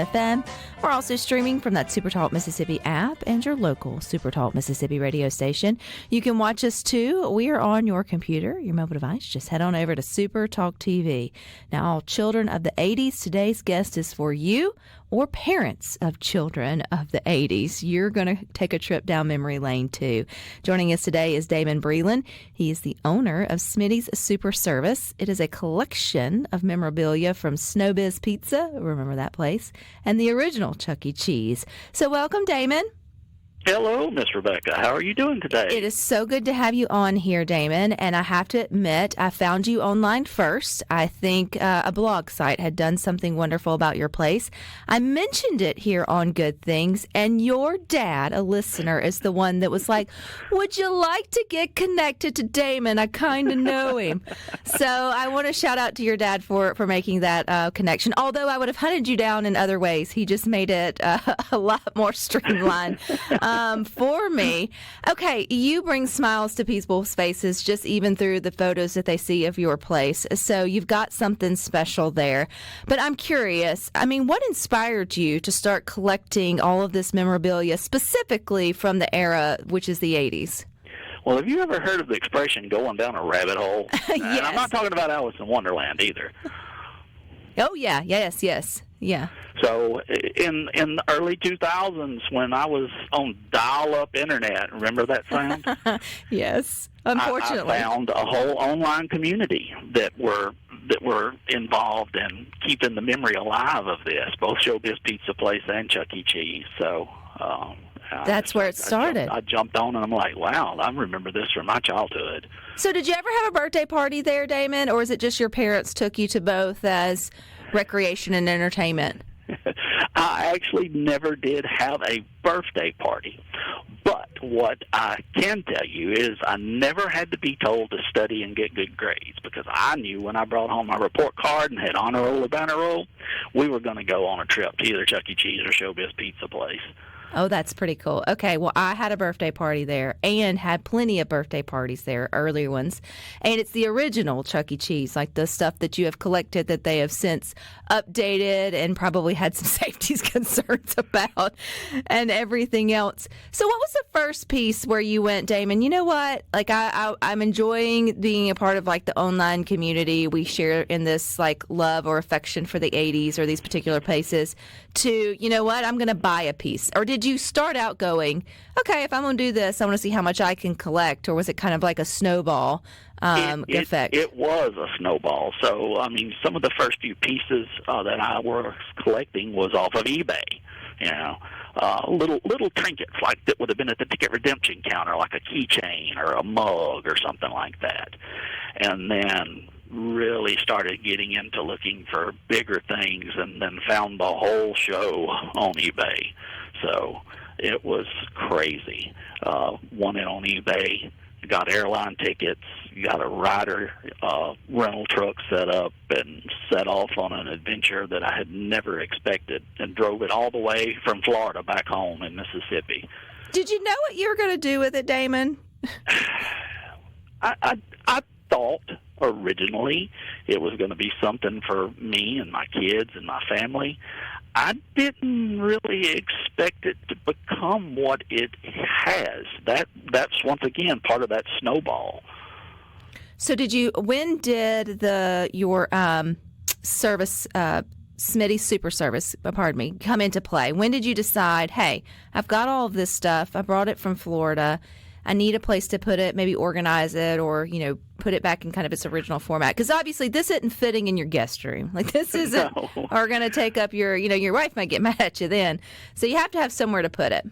FM. We're also streaming from that SuperTalk Mississippi app and your local SuperTalk Mississippi radio station. You can watch us too. We are on your computer, your mobile device. Just head on over to SuperTalk TV. Now, all children of the 80s, today's guest is for you, or parents of children of the 80s. You're going to take a trip down memory lane, too. Joining us today is Damon Breland. He is the owner of Smitty's Super Service. It is a collection of memorabilia from Snowbiz Pizza, remember that place, and the original Chuck E. Cheese. So welcome, Damon. Hello, Miss Rebecca. How are you doing today? It is so good to have you on here, Damon. And I have to admit, I found you online first. I think a blog site had done something wonderful about your place. I mentioned it here on Good Things, and your dad, a listener, is the one that was like, would you like to get connected to Damon? I kind of know him. So I want to shout out to your dad for making that connection. Although I would have hunted you down in other ways. He just made it a lot more streamlined. For me. Okay, you bring smiles to people's faces just even through the photos that they see of your place. So you've got something special there. But I'm curious, what inspired you to start collecting all of this memorabilia, specifically from the era, which is the 80s? Well, have you ever heard of the expression going down a rabbit hole? Yes. And I'm not talking about Alice in Wonderland either. Oh, yeah. Yes. Yeah. So in the early 2000s, when I was on dial-up internet, remember that sound? Yes, unfortunately. I found a whole online community that were involved in keeping the memory alive of this, both Showbiz Pizza Place and Chuck E. Cheese. So that's where it started. I jumped on, and I'm like, wow, I remember this from my childhood. So did you ever have a birthday party there, Damon, or is it just your parents took you to both as recreation and entertainment? I actually never did have a birthday party, but what I can tell you is I never had to be told to study and get good grades, because I knew when I brought home my report card and had honor roll or banner roll, we were going to go on a trip to either Chuck E. Cheese or Showbiz Pizza Place. Oh, that's pretty cool. Okay, well, I had a birthday party there and had plenty of birthday parties there, earlier ones. And it's the original Chuck E. Cheese, like the stuff that you have collected that they have since updated and probably had some safety concerns about and everything else. So what was the first piece where you went, Damon, you know what? Like, I'm enjoying being a part of, like, the online community. We share in this, like, love or affection for the 80s or these particular places to, you know what, I'm going to buy a piece. Or did you start out going, okay, if I'm going to do this, I want to see how much I can collect? Or was it kind of like a snowball effect? It was a snowball. So, some of the first few pieces that I was collecting was off of eBay. Little trinkets like that would have been at the ticket redemption counter, like a keychain or a mug or something like that. And then really started getting into looking for bigger things, and then found the whole show on eBay. So it was crazy. Won it on eBay, got airline tickets, got a rider rental truck set up, and set off on an adventure that I had never expected, and drove it all the way from Florida back home in Mississippi. Did you know what you were going to do with it, Damon? I thought originally it was going to be something for me and my kids and my family. I didn't really expect it to become what it has. That's once again part of that snowball. So when did your service, Smitty Super Service, come into play? When did you decide, hey, I've got all of this stuff, I brought it from Florida, I need a place to put it, maybe organize it, or, put it back in kind of its original format? Because obviously this isn't fitting in your guest room. Like, this isn't, or going to take up your wife might get mad at you then. So you have to have somewhere to put it.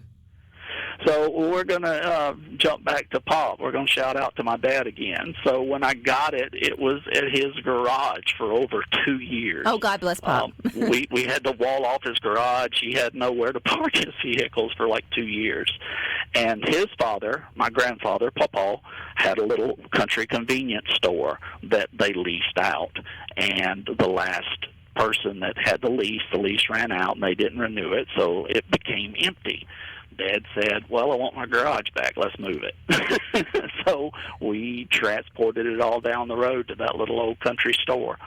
So we're going to jump back to Pop. We're going to shout out to my dad again. So when I got it, it was at his garage for over 2 years. Oh, God bless Pop. We had to wall off his garage. He had nowhere to park his vehicles for like 2 years. And his father, my grandfather, Papa, had a little country convenience store that they leased out. And the last person that had the lease ran out, and they didn't renew it, so it became empty. Dad said, well, I want my garage back. Let's move it. So we transported it all down the road to that little old country store.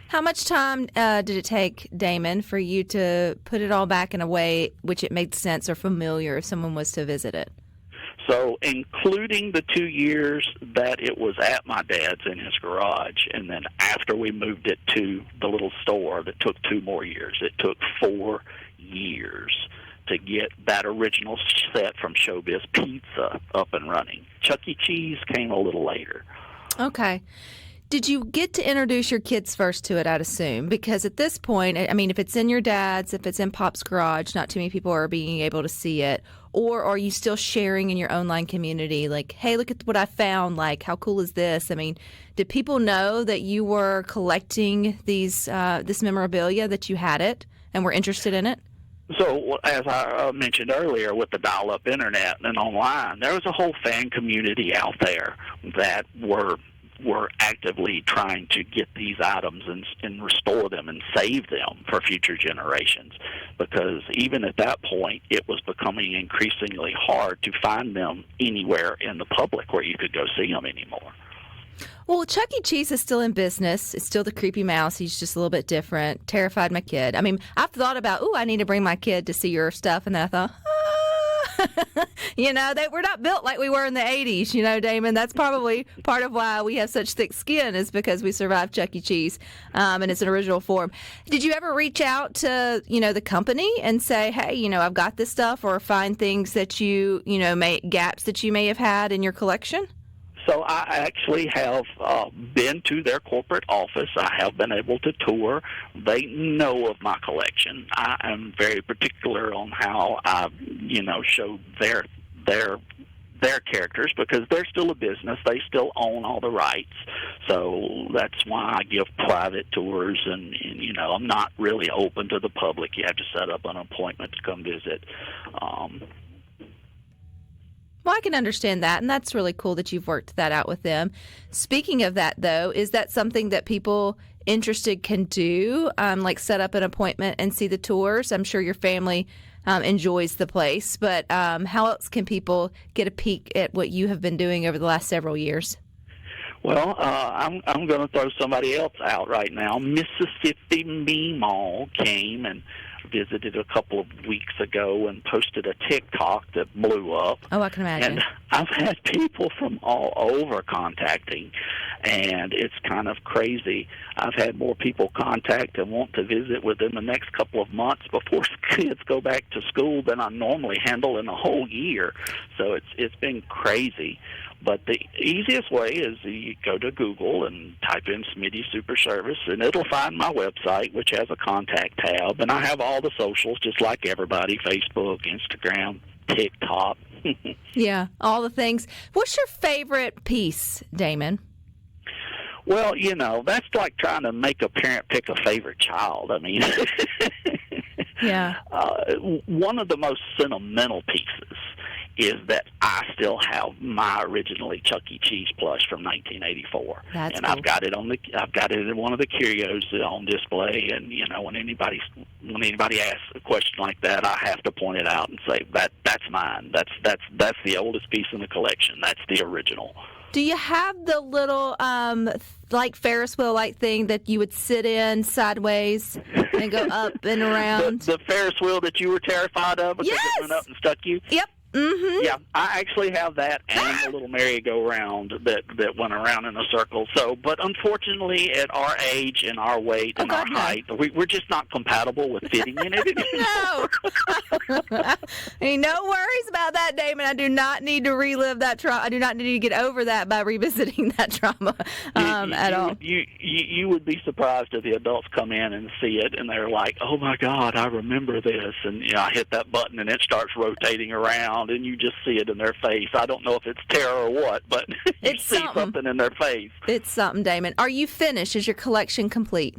How much time did it take, Damon, for you to put it all back in a way which it made sense or familiar if someone was to visit it? So including the 2 years that it was at my dad's in his garage, and then after we moved it to the little store, that took 2 more years. It took 4 years to get that original set from Showbiz Pizza up and running. Chuck E. Cheese came a little later. Okay. Did you get to introduce your kids first to it, I'd assume? Because at this point, I mean, if it's in your dad's, if it's in Pop's garage, not too many people are being able to see it. Or are you still sharing in your online community, like, hey, look at what I found, like, how cool is this? I mean, did people know that you were collecting this memorabilia, that you had it, and were interested in it? So, as I mentioned earlier, with the dial-up internet and online, there was a whole fan community out there that were actively trying to get these items and restore them and save them for future generations, because even at that point it was becoming increasingly hard to find them anywhere in the public where you could go see them anymore. Well, Chuck E. Cheese is still in business. It's still the creepy mouse. He's just a little bit different. Terrified my kid. I mean, I've thought about, I need to bring my kid to see your stuff, and then I thought, we're not built like we were in the 80s, Damon. That's probably part of why we have such thick skin, is because we survived Chuck E. Cheese in its original form. Did you ever reach out to, the company and say, hey, I've got this stuff, or find things that gaps that you may have had in your collection? So I actually have been to their corporate office. I have been able to tour. They know of my collection. I am very particular on how I, show their characters, because they're still a business. They still own all the rights. So that's why I give private tours, and I'm not really open to the public. You have to set up an appointment to come visit. Well, I can understand that, and that's really cool that you've worked that out with them. Speaking of that, though, is that something that people interested can do, like set up an appointment and see the tours? I'm sure your family enjoys the place, but how else can people get a peek at what you have been doing over the last several years? Well, I'm going to throw somebody else out right now. Mississippi Meemaw came and visited a couple of weeks ago and posted a TikTok that blew up. Oh, I can imagine. And I've had people from all over contacting, and it's kind of crazy. I've had more people contact and want to visit within the next couple of months before kids go back to school than I normally handle in a whole year. So it's been crazy. But the easiest way is you go to Google and type in Smitty Super Service, and it'll find my website, which has a contact tab. And I have all the socials, just like everybody: Facebook, Instagram, TikTok. Yeah, all the things. What's your favorite piece, Damon? Well, that's like trying to make a parent pick a favorite child. I mean, yeah. One of the most sentimental pieces is that I still have my originally Chuck E. Cheese plush from 1984, That's and cool. I've got it in one of the curios on display. And when anybody asks a question like that, I have to point it out and say that's mine. That's the oldest piece in the collection. That's the original. Do you have the little like Ferris wheel like thing that you would sit in sideways and go up and around? The Ferris wheel that you were terrified of because Yes! it went up and stuck you? Yep. Mm-hmm. Yeah, I actually have that and the little merry-go-round that went around in a circle. So, but unfortunately, at our age and our weight and our height, we're just not compatible with fitting in it anymore. No. Hey, no worries about that, Damon. I do not need to relive that trauma. I do not need to get over that by revisiting that trauma at all. You would be surprised if the adults come in and see it, and they're like, "Oh my God, I remember this!" And I hit that button, and it starts rotating around, and you just see it in their face. I don't know if it's terror or what, but you see something in their face. It's something, Damon. Are you finished? Is your collection complete?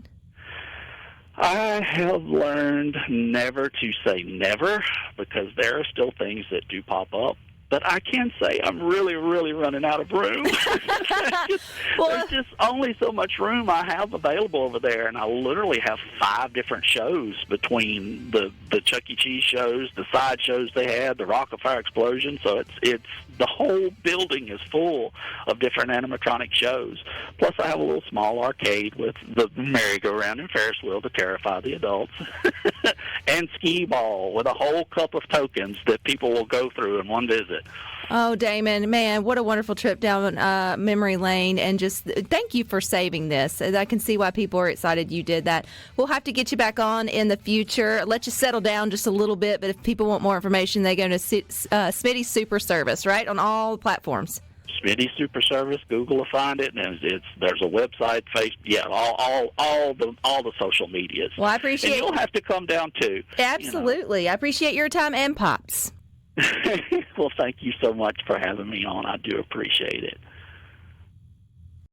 I have learned never to say never, because there are still things that do pop up. But I can say I'm really, really running out of room. There's just only so much room I have available over there, and I literally have 5 different shows between the Chuck E. Cheese shows, the side shows they had, the Rock of Fire Explosion. So it's the whole building is full of different animatronic shows. Plus, I have a little small arcade with the merry-go-round and Ferris wheel to terrify the adults, and skee ball with a whole cup of tokens that people will go through in one visit. Oh, Damon, man, what a wonderful trip down memory lane. And just thank you for saving this. I can see why people are excited you did that. We'll have to get you back on in the future, let you settle down just a little bit. But if people want more information, they go to Smitty Super Service, right, on all platforms. Smitty Super Service, Google will find it, and there's a website, Facebook, all the social medias. Well, I appreciate. And you'll have to come down too. Absolutely, I appreciate your time and Pops. Well, thank you so much for having me on. I do appreciate it.